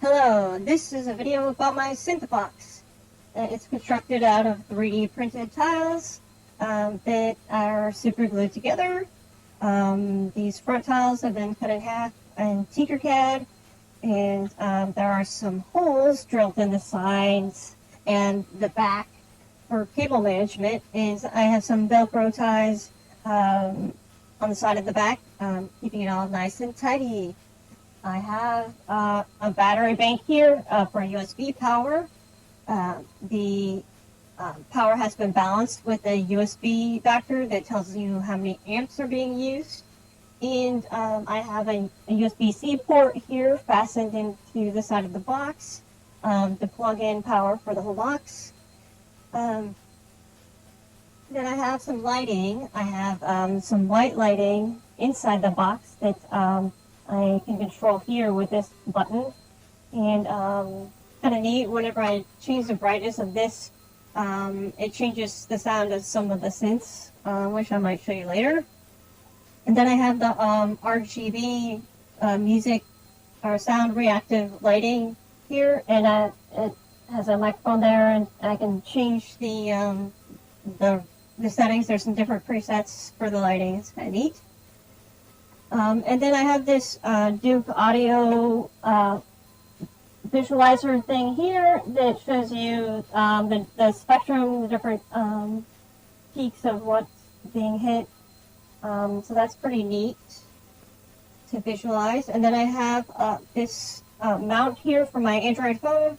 Hello, this is a video about my synth box. It's constructed out of 3D printed tiles that are super glued together. These front tiles have been cut in half in Tinkercad, and there are some holes drilled in the sides and the back. For cable management is I have some Velcro ties on the side of the back, keeping it all nice and tidy. I have a battery bank here for USB power. The power has been balanced with a USB factor that tells you how many amps are being used. And I have a USB-C port here fastened into the side of the box to plug in power for the whole box. Then I have some lighting. I have some white lighting inside the box that I can control here with this button. And kind of neat, whenever I change the brightness of this, it changes the sound of some of the synths, which I might show you later. And then I have the RGB music or sound reactive lighting here, and it has a microphone there, and I can change the settings. There's some different presets for the lighting. It's kind of neat. And then I have this Duke Audio visualizer thing here that shows you the spectrum, the different peaks of what's being hit. So that's pretty neat to visualize. And then I have this mount here for my Android phone.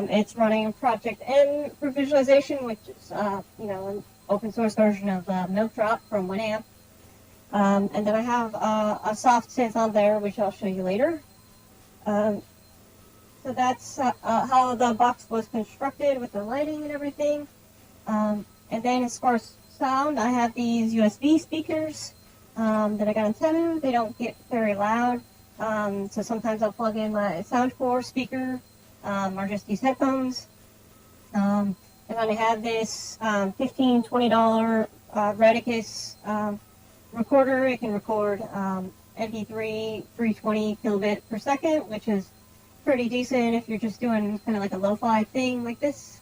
It's running Project M for visualization, which is an open source version of Milk Drop from Winamp. And then I have a soft synth on there, which I'll show you later. So that's how the box was constructed with the lighting and everything. And then as far as sound, I have these USB speakers that I got on Temu. They don't get very loud, so sometimes I'll plug in my Soundcore speaker or just use headphones. And then I have this $15, $20 Radicus recorder. It can record MP3 320 kilobit per second, which is pretty decent if you're just doing kind of like a lo-fi thing like this.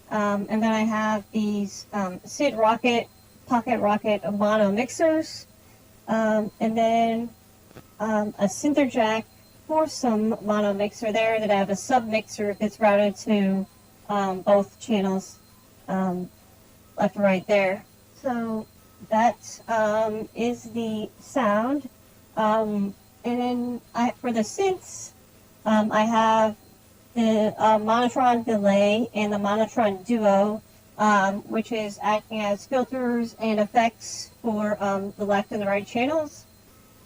And then I have these Sid Rockett Pocket Rocket mono mixers, and then a synth jack for some mono mixer there that I have a submixer that's routed to both channels, left and right there. So that is the sound. And then for the synths, I have the Monotron delay and the Monotron duo, which is acting as filters and effects for the left and the right channels.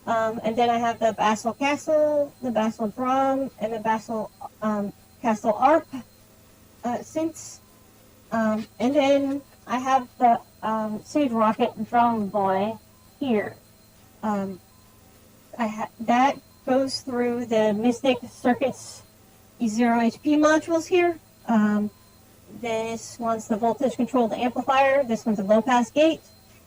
And then I have the Bastl Kastle, the Bastl drum, and the Bastl Kastle ARP synths. And then I have the Sid Rockett drum boy here. That goes through the Mystic Circuits E0 HP modules here. This one's the voltage controlled amplifier. This one's a low pass gate.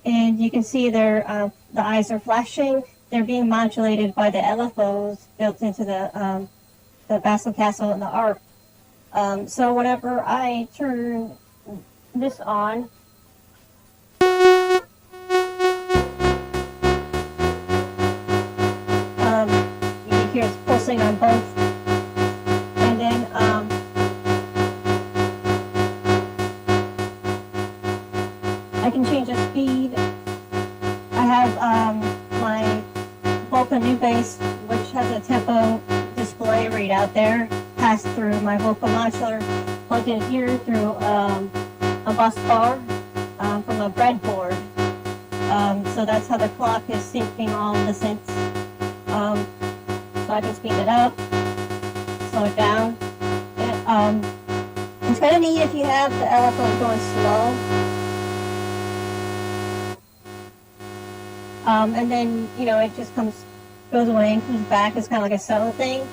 And you can see the eyes are flashing. They're being modulated by the LFOs built into the Bastl Kastle and the ARP. So whenever I turn this on, you can hear it's pulsing on both. And then I can change the speed. I have my Volcas new bass, which has a tempo display readout there, passed through my Volcas modular, plugged in here through a bus bar from a breadboard. So that's how the clock is syncing all the synths. So I can speed it up, slow it down. It's kind of neat if you have the LFO going slow. And then, it just goes away and comes back. It's kind of like a subtle thing.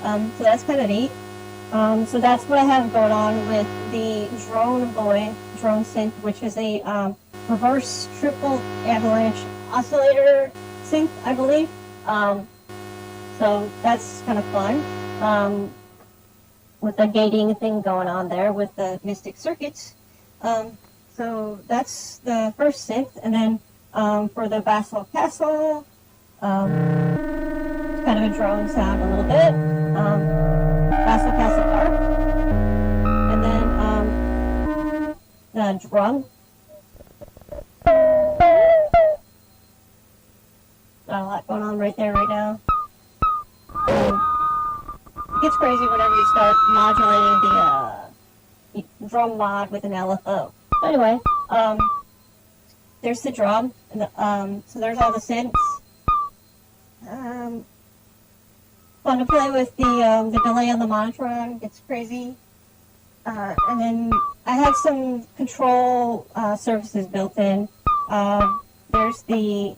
So that's kind of neat. So that's what I have going on with the drone synth, which is a reverse triple avalanche oscillator synth, I believe. So that's kind of fun. with the gating thing going on there with the Mystic circuits. So that's the first synth, and then for the Bastl Kastle, it's kind of a drone sound a little bit. Bastl Kastle Park, and then the drum. Got a lot going on right there right now. It gets crazy whenever you start modulating the drum mod with an LFO. Anyway, there's the drum, and so there's all the synths. Fun to play with the delay on the Monotron, gets crazy. And then I have some control surfaces built in. There's the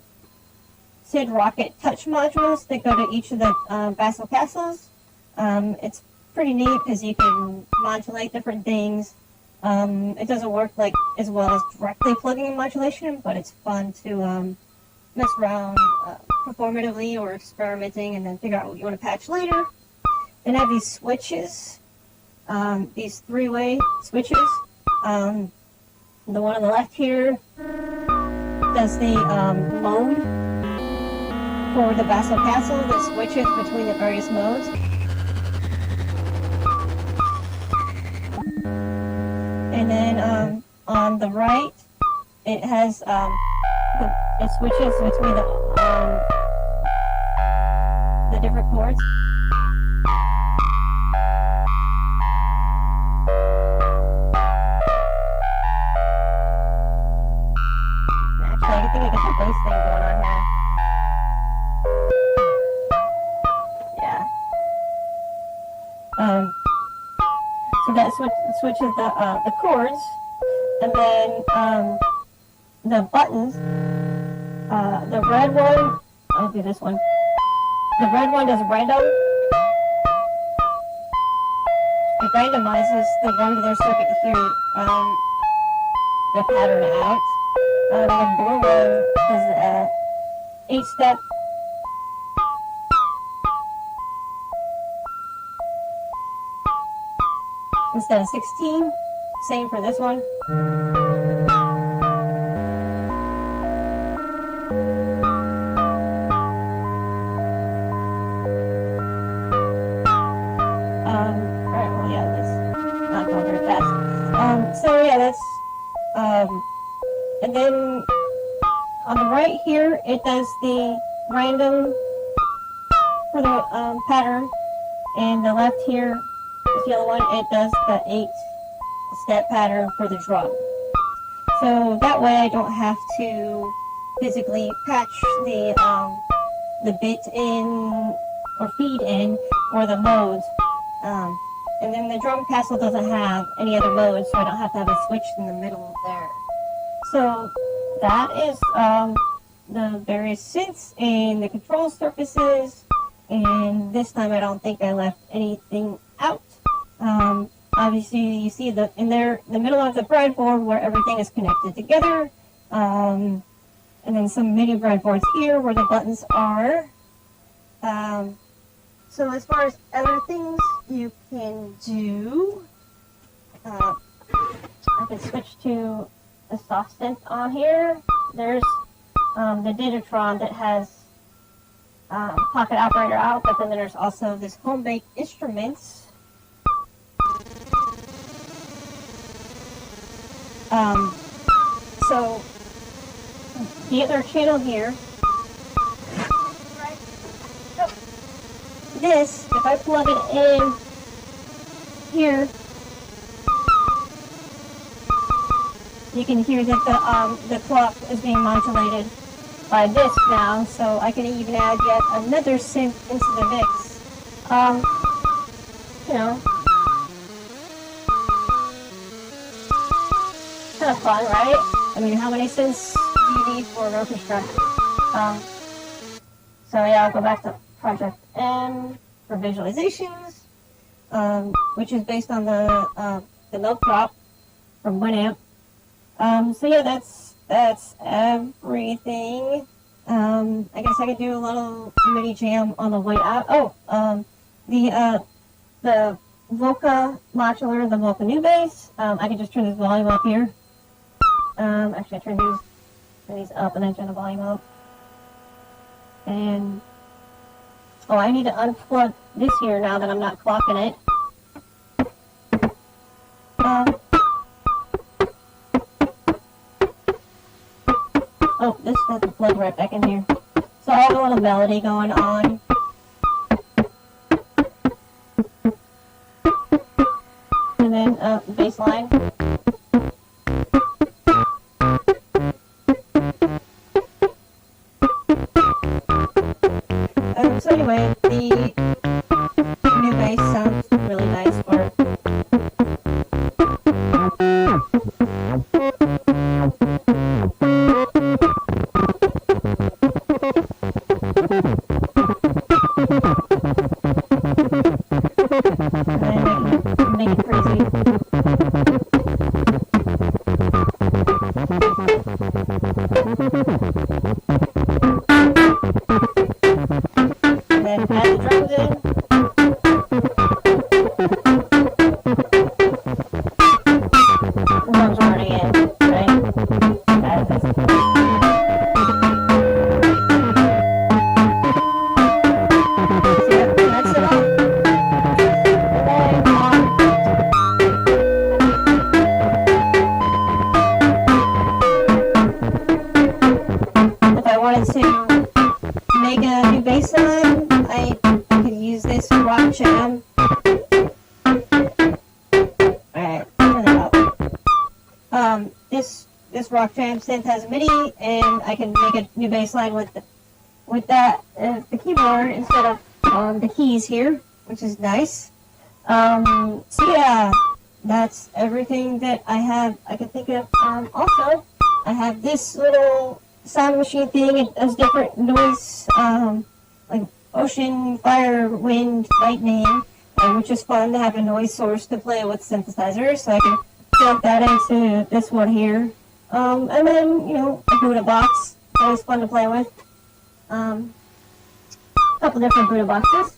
Sid Rockett touch modules that go to each of the Bastl Kastles. It's pretty neat because you can modulate different things. It doesn't work like as well as directly plugging in modulation, but it's fun to mess around performatively or experimenting and then figure out what you want to patch later. Then I have these switches, these three-way switches. The one on the left here does the mode for the Bastl Kastle that switches between the various modes. And then on the right, it has it switches between the different chords. Actually, I think I got the bass thing going on here. Yeah. So that switches the chords, and then the buttons. The red one, I'll do this one. The red one does random. It randomizes the regular circuit here, the pattern out. The blue one does 8-step. Instead of 16, same for this one. Alright, well, yeah, that's not going very fast. So yeah, that's, and then on the right here, it does the random for the pattern, and the left here, this yellow one, it does the 8-step pattern for the drum. So that way I don't have to physically patch the bit in or feed in or the modes. And then the drum castle doesn't have any other modes, so I don't have to have a switch in the middle there. So that is the various synths and the control surfaces. And this time I don't think I left anything out. Obviously, you see the middle of the breadboard where everything is connected together, and then some mini breadboards here where the buttons are. So as far as other things you can do, I can switch to the soft synth on here. There's the Digital that has pocket operator out, but then there's also this home-baked instruments. So the other channel here, this, if I plug it in here, you can hear that the clock is being modulated by this now, so I can even add yet another synth into the mix. You know, kind of fun, right? I mean, how many synths do you need for an orchestra? So yeah, I'll go back to Project M for visualizations, which is based on the milk drop from Winamp. So yeah, that's everything. I guess I could do a little mini jam on the way out. Oh, the Volca modular, the Volca new bass. I can just turn this volume up here. Actually, I turn these up and then turn the volume up. And oh, I need to unplug this here now that I'm not clocking it. Oh, this has to plug right back in here. So I have a little melody going on. And then bass line. So anyway, the new bass sounds really nice for it. Make it crazy. And then add the drums in. The drums are already in, right? Add this. That's it all. If I wanted to make a new bass line, I could use this rock jam. Alright, turn it up. This rock jam synth has MIDI, and I can make a new bass line with that as the keyboard instead of the keys here, which is nice. So yeah, that's everything that I can think of. Also, I have this little sound machine thing. It does different noise, like ocean, fire, wind, lightning, which is fun to have a noise source to play with synthesizers. So I can plug that into this one here. And then, you know, a Buddha box. Always fun to play with. A couple different Buddha boxes.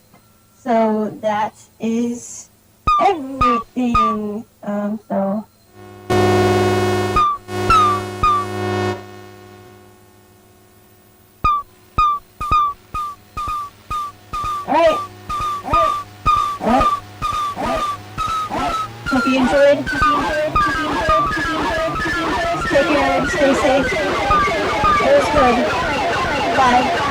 So that is everything. So. Alright. Hope you enjoyed. Take care, stay safe. It was good. Bye.